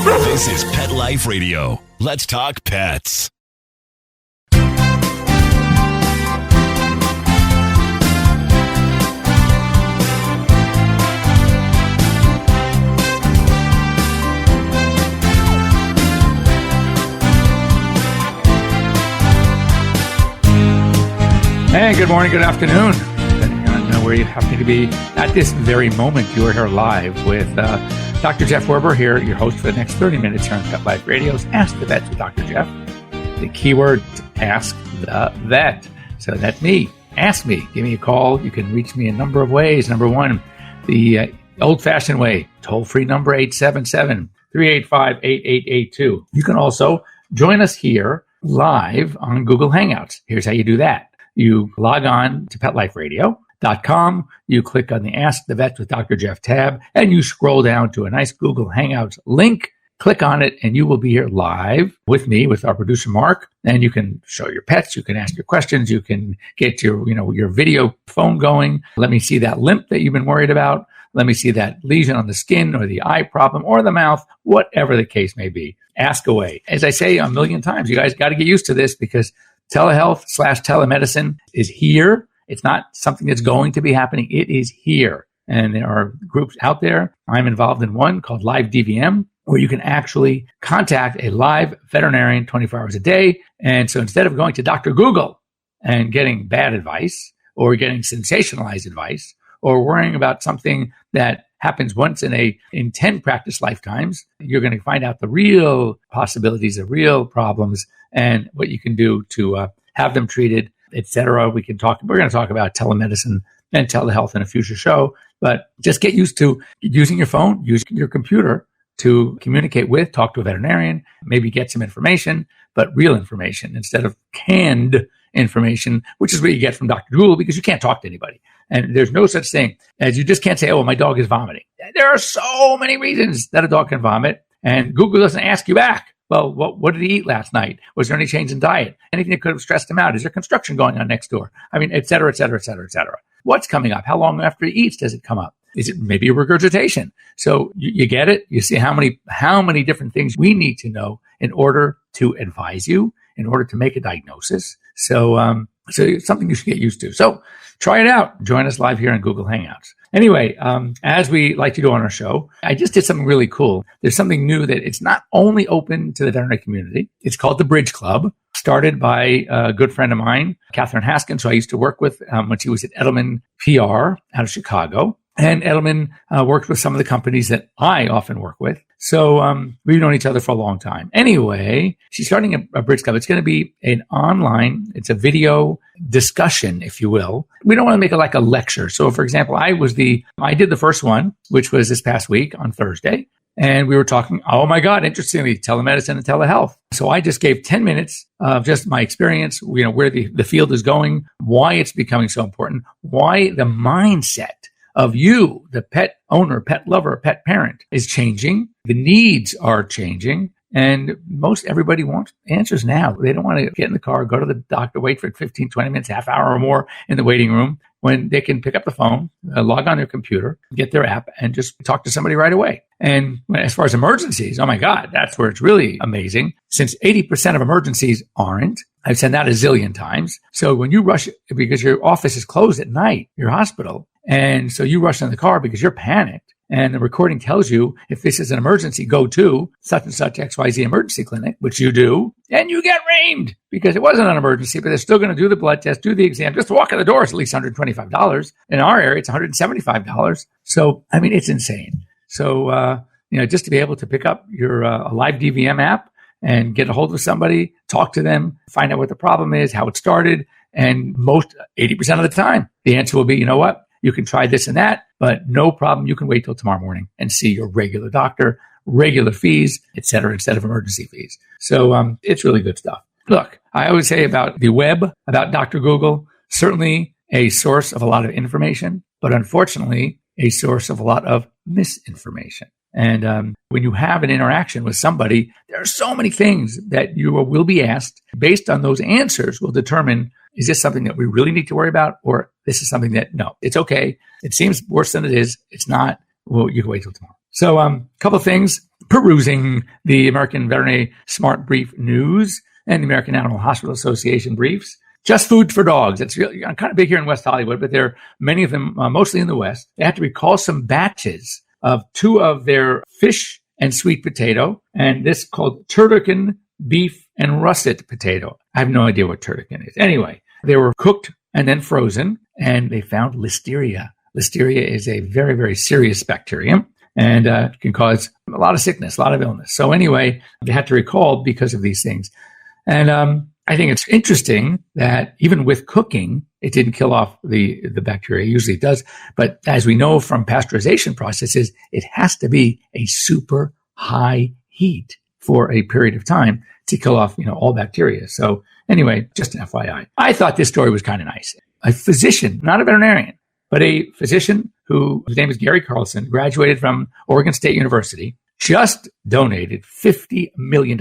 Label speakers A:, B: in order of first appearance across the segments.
A: This is Pet Life Radio. Let's talk pets.
B: Hey, good morning, good afternoon. Depending on where you happen to be at this very moment, you are here live with Dr. Jeff Werber here, your host for the next 30 minutes here on Pet Life Radio's Ask the Vets with Dr. Jeff. The keyword, Ask the Vet. So that's me. Ask me. Give me a call. You can reach me a number of ways. Number one, the old-fashioned way, toll-free number 877-385-8882. You can also join us here live on Google Hangouts. Here's how you do that. You log on to PetLifeRadio.com. You click on the Ask the Vet with Dr. Jeff tab, and you scroll down to a nice Google Hangouts link. Click on it, and you will be here live with me, with our producer, Mark. And you can show your pets. You can ask your questions. You can get your video phone going. Let me see that limp that you've been worried about. Let me see that lesion on the skin or the eye problem or the mouth, whatever the case may be. Ask away. As I say a million times, you guys got to get used to this because telehealth/telemedicine is here. It's not something that's going to be happening. It is here. And there are groups out there. I'm involved in one called Live DVM, where you can actually contact a live veterinarian 24 hours a day. And so instead of going to Dr. Google and getting bad advice or getting sensationalized advice or worrying about something that happens once in 10 practice lifetimes, you're going to find out the real possibilities, the real problems, and what you can do to have them treated, etc. We're going to talk about telemedicine and telehealth in a future show, but just get used to using your phone, use your computer to communicate with, talk to a veterinarian, maybe get some information, but real information instead of canned information, which is what you get from Dr. Google because you can't talk to anybody. And there's no such thing as you just can't say, oh, my dog is vomiting. There are so many reasons that a dog can vomit, and Google doesn't ask you back. Well, what did he eat last night? Was there any change in diet? Anything that could have stressed him out? Is there construction going on next door? I mean, et cetera, et cetera, et cetera, et cetera. What's coming up? How long after he eats does it come up? Is it maybe a regurgitation? So you get it. You see how many different things we need to know in order to advise you, in order to make a diagnosis. So it's something you should get used to. So try it out. Join us live here on Google Hangouts. Anyway, as we like to do on our show, I just did something really cool. There's something new that it's not only open to the veterinary community. It's called the Bridge Club, started by a good friend of mine, Catherine Haskins, who I used to work with when she was at Edelman PR out of Chicago. And Edelman worked with some of the companies that I often work with. So we've known each other for a long time. Anyway, she's starting a Bridge Club. It's going to be it's a video discussion, if you will. We don't want to make it like a lecture. So, for example, I did the first one, which was this past week on Thursday. And we were talking, oh my God, interestingly, telemedicine and telehealth. So I just gave 10 minutes of just my experience, where the field is going, why it's becoming so important, why the mindset of you, the pet owner, pet lover, pet parent, is changing. The needs are changing. And most everybody wants answers now. They don't want to get in the car, go to the doctor, wait for 15, 20 minutes, half hour or more in the waiting room when they can pick up the phone, log on their computer, get their app, and just talk to somebody right away. And as far as emergencies, oh my God, that's where it's really amazing. Since 80% of emergencies aren't, I've said that a zillion times. So when you rush because your office is closed at night, your hospital, and so you rush in the car because you're panicked, and the recording tells you if this is an emergency, go to such and such XYZ emergency clinic, which you do, and you get reamed because it wasn't an emergency, but they're still going to do the blood test, do the exam. Just to walk in the door is at least $125. In our area, it's $175. So, I mean, it's insane. So, just to be able to pick up your Live DVM app and get a hold of somebody, talk to them, find out what the problem is, how it started, and 80% of the time, the answer will be, you know what? You can try this and that, but no problem. You can wait till tomorrow morning and see your regular doctor, regular fees, et cetera, instead of emergency fees. So it's really good stuff. Look, I always say about the web, about Dr. Google, certainly a source of a lot of information, but unfortunately, a source of a lot of misinformation. And when you have an interaction with somebody, there are so many things that you will be asked. Based on those answers will determine, is this something that we really need to worry about? Or this is something that, no, it's okay. It seems worse than it is. It's not. well, you can wait till tomorrow. So a couple of things. Perusing the American Veterinary Smart Brief News and the American Animal Hospital Association briefs. Just food for dogs. It's really kind of big here in West Hollywood, but there are many of them, mostly in the West. They had to recall some batches of 2 of their fish and sweet potato, and this called turducken, beef, and russet potato. I have no idea what turducken is. Anyway, they were cooked and then frozen, and they found listeria. Listeria is a very, very serious bacterium and can cause a lot of sickness, a lot of illness. So anyway, they had to recall because of these things. And I think it's interesting that even with cooking, it didn't kill off the bacteria. It usually does. But as we know from pasteurization processes, it has to be a super high heat for a period of time to kill off, all bacteria. So anyway, just an FYI. I thought this story was kind of nice. A physician, not a veterinarian, but a physician whose name is Gary Carlson, graduated from Oregon State University, just donated $50 million.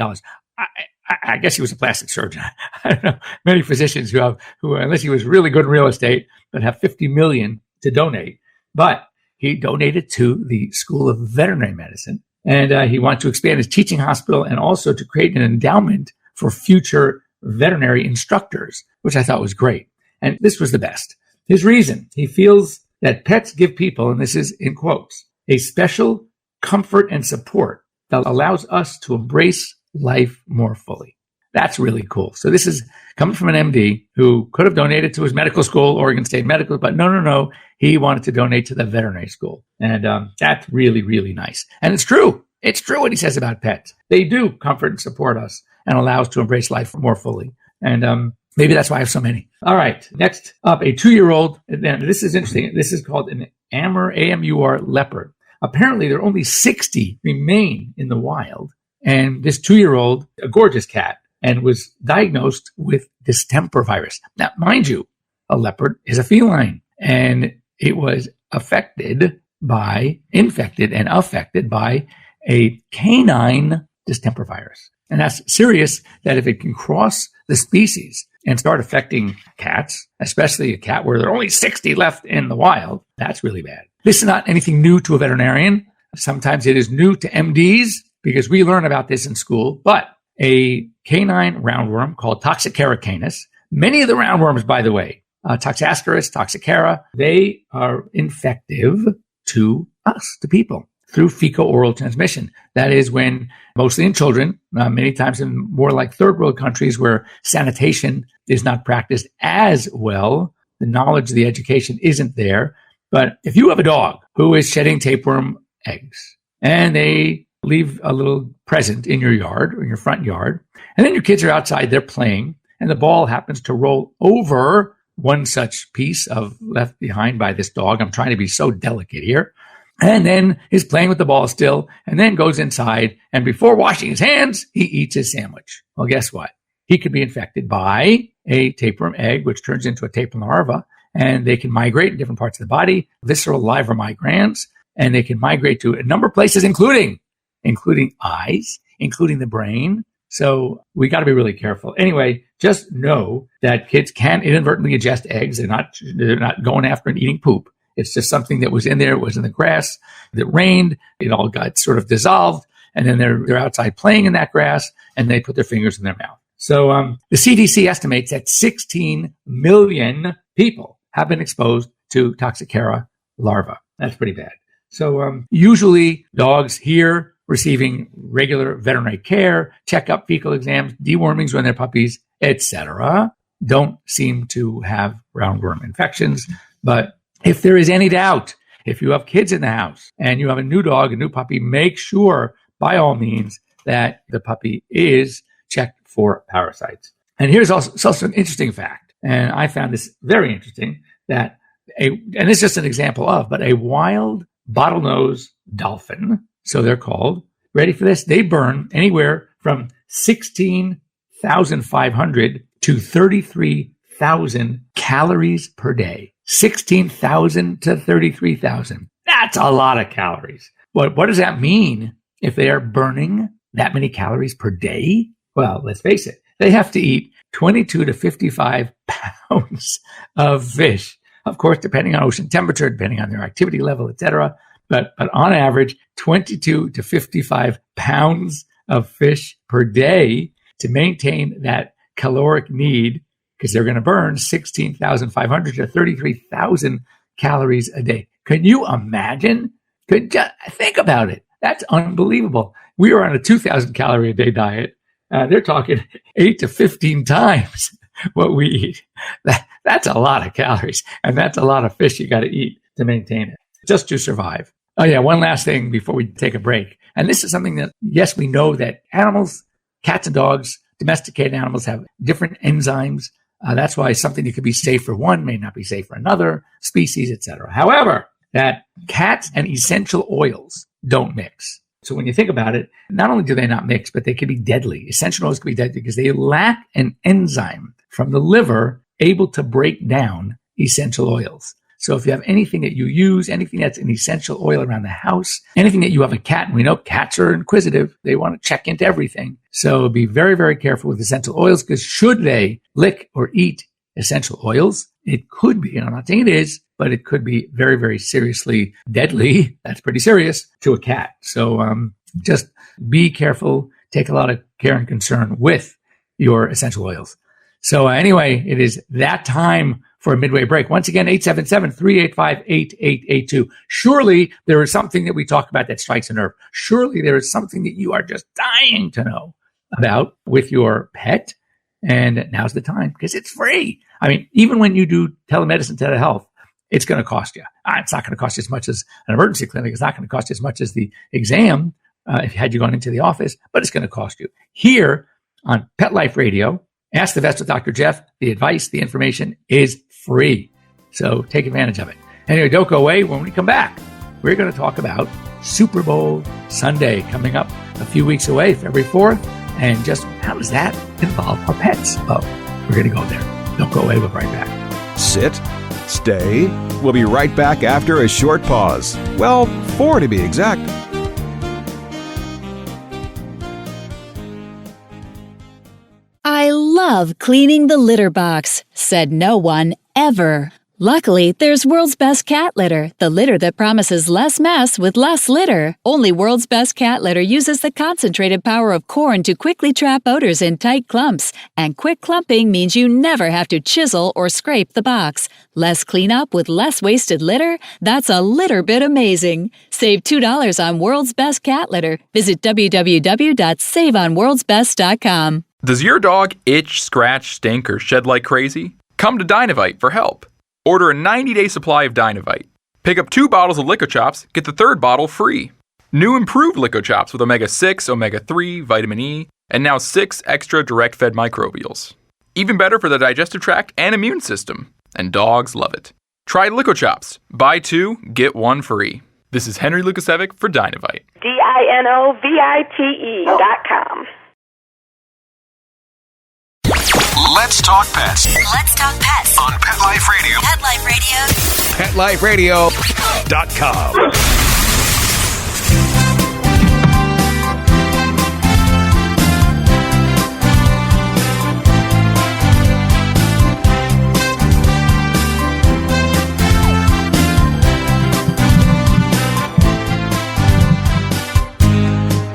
B: I guess he was a plastic surgeon. I don't know many physicians who unless he was really good in real estate, but have $50 million to donate. But he donated to the School of Veterinary Medicine, and he wanted to expand his teaching hospital and also to create an endowment for future veterinary instructors, which I thought was great. And this was the best. His reason: he feels that pets give people, and this is in quotes, a special comfort and support that allows us to embrace life more fully. That's really cool. So this is coming from an MD who could have donated to his medical school, Oregon State Medical, but no. He wanted to donate to the veterinary school. And that's really, really nice. And it's true. It's true what he says about pets. They do comfort and support us and allow us to embrace life more fully. And maybe that's why I have so many. All right. Next up, a 2-year-old. And this is interesting. This is called an AMUR leopard. Apparently, there are only 60 remain in the wild. And this 2-year-old, a gorgeous cat, and was diagnosed with distemper virus. Now, mind you, a leopard is a feline, and it was infected and affected by a canine distemper virus. And that's serious, that if it can cross the species and start affecting cats, especially a cat where there are only 60 left in the wild, that's really bad. This is not anything new to a veterinarian. Sometimes it is new to MDs because we learn about this in school, but a canine roundworm called Toxocara canis. Many of the roundworms, by the way, Toxascaris, Toxocara, they are infective to us, to people, through fecal-oral transmission. That is when, mostly in children, many times in more like third world countries where sanitation is not practiced as well, the knowledge, the education isn't there. But if you have a dog who is shedding tapeworm eggs and they leave a little present in your yard or in your front yard, and then your kids are outside, they're playing, and the ball happens to roll over one such piece of left behind by this dog. I'm trying to be so delicate here. And then is playing with the ball still, and then goes inside, and before washing his hands, he eats his sandwich. Well, guess what? He could be infected by a tapeworm egg, which turns into a tapeworm larva, and they can migrate in different parts of the body, visceral, live, or migrans, and they can migrate to a number of places, including eyes, including the brain. So we got to be really careful. Anyway, just know that kids can inadvertently ingest eggs. They're not going after and eating poop. It's just something that was in there, it was in the grass, it rained, it all got sort of dissolved, and then they're outside playing in that grass, and they put their fingers in their mouth. So the CDC estimates that 16 million people have been exposed to Toxocara larvae. That's pretty bad. So usually dogs here receiving regular veterinary care, checkup, fecal exams, dewormings when they're puppies, etc., don't seem to have roundworm infections. But if there is any doubt, if you have kids in the house and you have a new dog, a new puppy, make sure by all means that the puppy is checked for parasites. And here's also an interesting fact, and I found this very interesting, that and it's just an example of, but a wild bottlenose dolphin, so they're called, ready for this? They burn anywhere from 16,500 to 33,000 calories per day. 16,000 to 33,000. That's a lot of calories. But what does that mean if they are burning that many calories per day? Well, let's face it. They have to eat 22 to 55 pounds of fish. Of course, depending on ocean temperature, depending on their activity level, etc. but on average, 22 to 55 pounds of fish per day to maintain that caloric need, because they're going to burn 16,500 to 33,000 calories a day. Can you imagine? Think about it. That's unbelievable. We are on a 2,000 calorie a day diet. They're talking 8 to 15 times what we eat. That's a lot of calories, and that's a lot of fish you got to eat to maintain it, just to survive. Oh yeah, one last thing before we take a break. And this is something that, yes, we know that animals, cats and dogs, domesticated animals have different enzymes. That's why something that could be safe for one may not be safe for another species, etc. However, that cats and essential oils don't mix. So when you think about it, not only do they not mix, but they can be deadly. Essential oils can be deadly because they lack an enzyme from the liver able to break down essential oils. So if you have anything that you use, anything that's an essential oil around the house, anything that you have a cat, and we know cats are inquisitive, they want to check into everything. So be very, very careful with essential oils, because should they lick or eat essential oils, it could be, and I'm not saying it is, but it could be very, very seriously deadly. That's pretty serious to a cat. So just be careful. Take a lot of care and concern with your essential oils. So anyway, it is that time for a midway break. Once again, 877-385-8882. Surely there is something that we talk about that strikes a nerve. Surely there is something that you are just dying to know about with your pet. And now's the time, because it's free. I mean, even when you do telemedicine, telehealth, it's going to cost you. It's not going to cost you as much as an emergency clinic. It's not going to cost you as much as the exam if you had you gone into the office, but it's going to cost you. Here on Pet Life Radio, Ask the Vets with Dr. Jeff. The advice, the information is free. So take advantage of it. Anyway, don't go away. When we come back, we're going to talk about Super Bowl Sunday coming up a few weeks away, February 4th. And just how does that involve our pets? Oh, we're going to go there. Don't go away. We'll be right back.
C: Sit. Stay. We'll be right back after a short pause. Well, 4 to be exact.
D: I love cleaning the litter box, said no one ever. Luckily, there's World's Best Cat Litter, the litter that promises less mess with less litter. Only World's Best Cat Litter uses the concentrated power of corn to quickly trap odors in tight clumps. And quick clumping means you never have to chisel or scrape the box. Less cleanup with less wasted litter? That's a litter bit amazing. Save $2 on World's Best Cat Litter. Visit www.saveonworldsbest.com.
E: Does your dog itch, scratch, stink, or shed like crazy? Come to Dynavite for help. Order a 90-day supply of Dynavite. Pick up 2 bottles of Lico Chops, get the 3rd bottle free. New improved Lico Chops with omega-6, omega-3, vitamin E, and now 6 extra direct-fed microbials. Even better for the digestive tract and immune system. And dogs love it. Try Lico Chops. Buy 2, get 1 free. This is Henry Lukasevic for Dynavite.
F: DINOVITE.com.
A: Let's talk pets
G: Let's talk pets
A: on Pet Life Radio.
G: Pet Life Radio.
A: PetLifeRadio.com.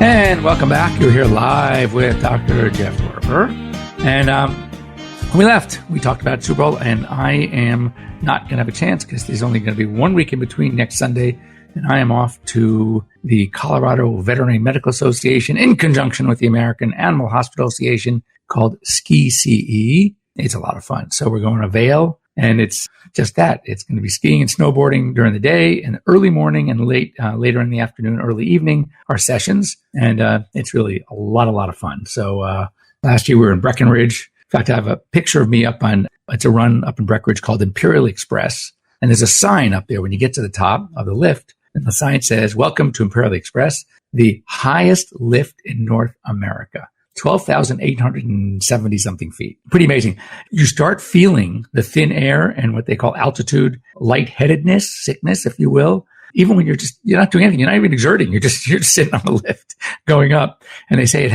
B: And welcome back. You're here live with Dr. Jeff Werber. And when we left, we talked about Super Bowl, and I am not going to have a chance because there's only going to be 1 week in between next Sunday, and I am off to the Colorado Veterinary Medical Association in conjunction with the American Animal Hospital Association called SkiCE. It's a lot of fun. So we're going to Vail, and it's just that. It's going to be skiing and snowboarding during the day, and early morning and later in the afternoon, early evening are sessions, and it's really a lot of fun. So last year we were in Breckenridge. In fact, I have a picture of me it's a run up in Breckenridge called Imperial Express. And there's a sign up there when you get to the top of the lift. And the sign says, "Welcome to Imperial Express, the highest lift in North America." 12,870 something feet. Pretty amazing. You start feeling the thin air and what they call altitude lightheadedness, sickness, if you will. Even when you're not doing anything, you're not even exerting. You're just sitting on the lift going up. And they say it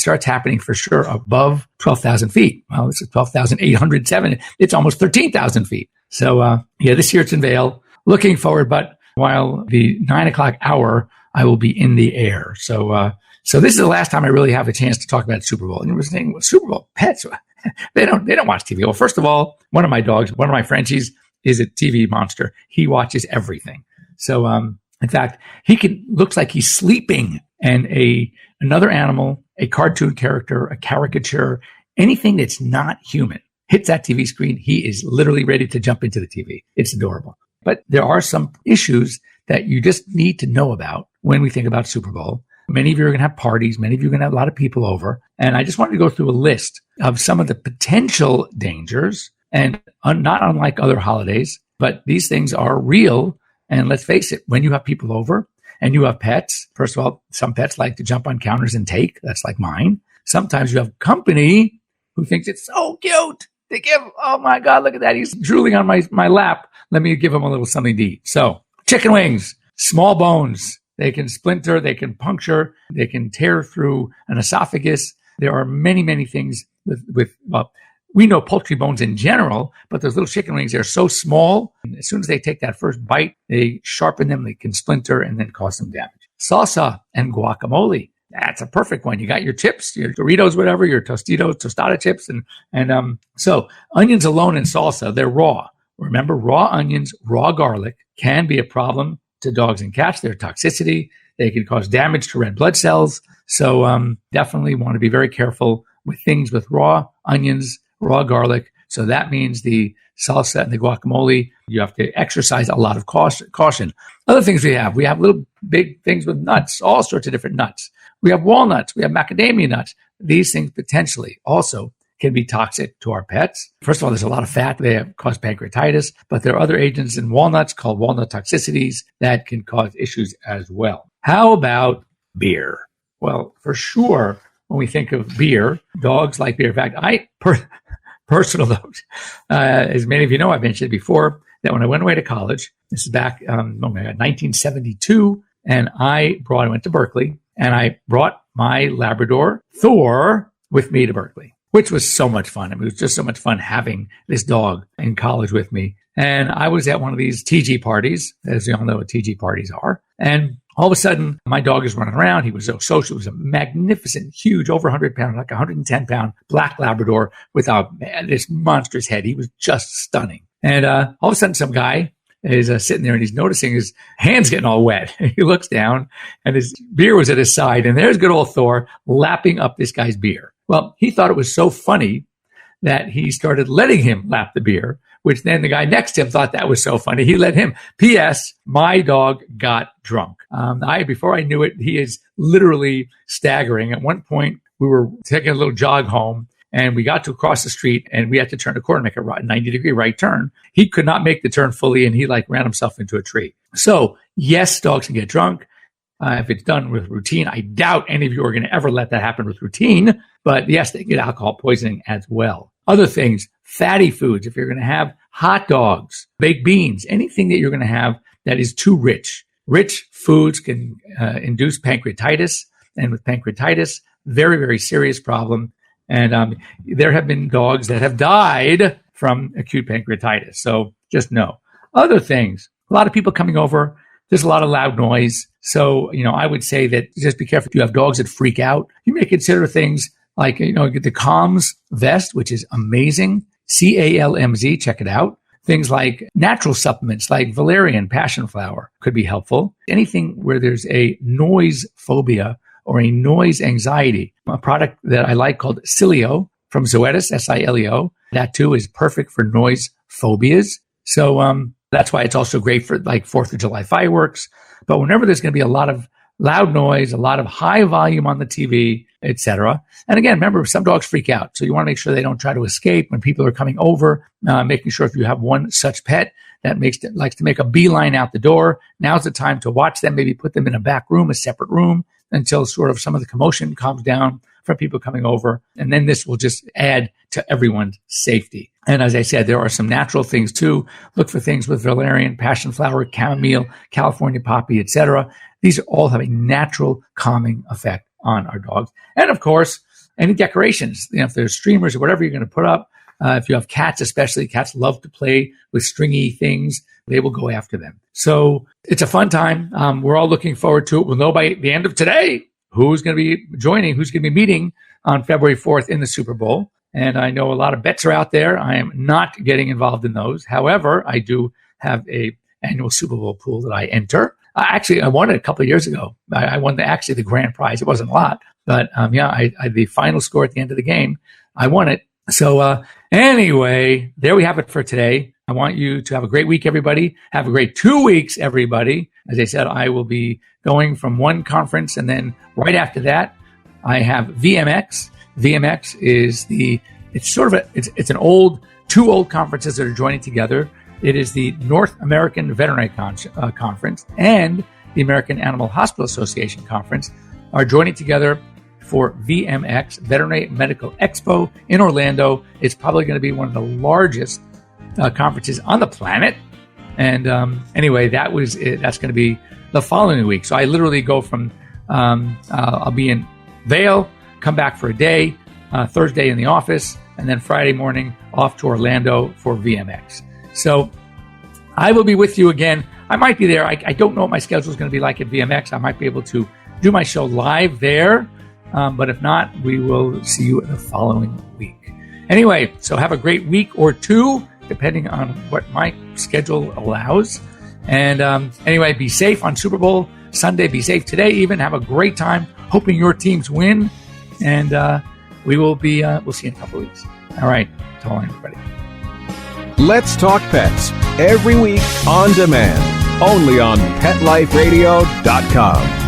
B: starts happening for sure above 12,000 feet. Well, this is 12,807. It's almost 13,000 feet. So, this year it's in Vail. Looking forward, but while the 9 o'clock hour, I will be in the air. So this is the last time I really have a chance to talk about Super Bowl. And you were saying, well, Super Bowl, pets, they don't watch TV. Well, first of all, one of my dogs, one of my Frenchies, is a TV monster. He watches everything. So, in fact, looks like he's sleeping, and another animal, a cartoon character, a caricature, anything that's not human hits that TV screen, he is literally ready to jump into the TV. It's adorable. But there are some issues that you just need to know about when we think about Super Bowl. Many of you are going to have parties. Many of you are going to have a lot of people over. And I just wanted to go through a list of some of the potential dangers, and not unlike other holidays, but these things are real. And let's face it, when you have people over and you have pets, first of all, some pets like to jump on counters and take. That's like mine. Sometimes you have company who thinks it's so cute. They give, oh my God, look at that. He's drooling on my lap. Let me give him a little something to eat. So chicken wings, small bones. They can splinter, they can puncture, they can tear through an esophagus. There are many, many things we know poultry bones in general, but those little chicken wings, they're so small. And as soon as they take that first bite, they sharpen them, they can splinter and then cause some damage. Salsa and guacamole. That's a perfect one. You got your chips, your Doritos, whatever, your Tostitos, tostada chips. So onions alone in salsa, they're raw. Remember, raw onions, raw garlic can be a problem to dogs and cats. Their toxicity, they can cause damage to red blood cells. So definitely want to be very careful with things with raw onions, raw garlic. So that means the salsa and the guacamole, you have to exercise a lot of caution. Other things we have little big things with nuts, all sorts of different nuts. We have walnuts, we have macadamia nuts. These things potentially also can be toxic to our pets. First of all, there's a lot of fat. They cause pancreatitis, but there are other agents in walnuts called walnut toxicities that can cause issues as well. How about beer? Well, for sure, when we think of beer, dogs like beer. In fact, personal note, as many of you know, I've mentioned before that when I went away to college, this is back, 1972, and I went to Berkeley, and I brought my Labrador, Thor, with me to Berkeley, which was so much fun. I mean, it was just so much fun having this dog in college with me. And I was at one of these TG parties, as you all know what TG parties are. And all of a sudden, my dog is running around. He was so social. It was a magnificent, huge, over 100-pound, like 110-pound black Labrador with this monstrous head. He was just stunning. And all of a sudden, some guy is sitting there and he's noticing his hands getting all wet. He looks down and his beer was at his side. And there's good old Thor lapping up this guy's beer. Well, he thought it was so funny that he started letting him lap the beer, which then the guy next to him thought that was so funny. He let him. P.S. My dog got drunk. Before I knew it, he is literally staggering. At one point, we were taking a little jog home, and we got to across the street, and we had to turn a corner, make a 90-degree right turn. He could not make the turn fully, and he ran himself into a tree. So, yes, dogs can get drunk. If it's done with routine, I doubt any of you are going to ever let that happen with routine. But yes, they get alcohol poisoning as well. Other things, fatty foods. If you're going to have hot dogs, baked beans, anything that you're going to have that is too rich. Rich foods can induce pancreatitis. And with pancreatitis, very, very serious problem. And there have been dogs that have died from acute pancreatitis. So just know. Other things, a lot of people coming over. There's a lot of loud noise. So, I would say that just be careful. If you have dogs that freak out, you may consider things like, get the Calms vest, which is amazing. CALMZ, check it out. Things like natural supplements like valerian, passion flower could be helpful. Anything where there's a noise phobia or a noise anxiety. A product that I like called Sileo from Zoetis, Sileo. That too is perfect for noise phobias. So that's why it's also great for like 4th of July fireworks. But whenever there's going to be a lot of loud noise, a lot of high volume on the TV, etc. And again, remember, some dogs freak out. So you want to make sure they don't try to escape when people are coming over, making sure if you have one such pet that likes to make a beeline out the door, now's the time to watch them, maybe put them in a back room, a separate room, until sort of some of the commotion calms down from people coming over. And then this will just add to everyone's safety. And as I said, there are some natural things too. Look for things with valerian, passion flower, chamomile, California poppy, etc. These all have a natural calming effect on our dogs. And of course, any decorations, if there's streamers or whatever you're going to put up, If you have cats, especially, cats love to play with stringy things. They will go after them. So it's a fun time. We're all looking forward to it. We'll know by the end of today who's going to be joining, who's going to be meeting on February 4th in the Super Bowl. And I know a lot of bets are out there. I am not getting involved in those. However, I do have a annual Super Bowl pool that I enter. Actually, I won it a couple of years ago. I won the grand prize. It wasn't a lot, but I the final score at the end of the game, I won it. So anyway, there we have it for today. I want you to have a great week, everybody. Have a great 2 weeks, everybody. As I said, I will be going from one conference, and then right after that, I have VMX. VMX is it's two old conferences that are joining together. It is the North American Veterinary Conference and the American Animal Hospital Association Conference are joining together for VMX, Veterinary Medical Expo in Orlando. It's probably going to be one of the largest conferences on the planet. And anyway, that's going to be the following week. So I literally go from, I'll be in Vail, come back for a day, Thursday in the office, and then Friday morning off to Orlando for VMX. So I will be with you again. I might be there. I don't know what my schedule is going to be like at VMX. I might be able to do my show live there. But if not, we will see you the following week. Anyway, so have a great week or two, depending on what my schedule allows. And anyway, be safe on Super Bowl Sunday. Be safe today even. Have a great time. Hoping your teams win. And we'll see you in a couple of weeks. All right. So long, everybody.
C: Let's Talk Pets, every week on demand, only on PetLifeRadio.com.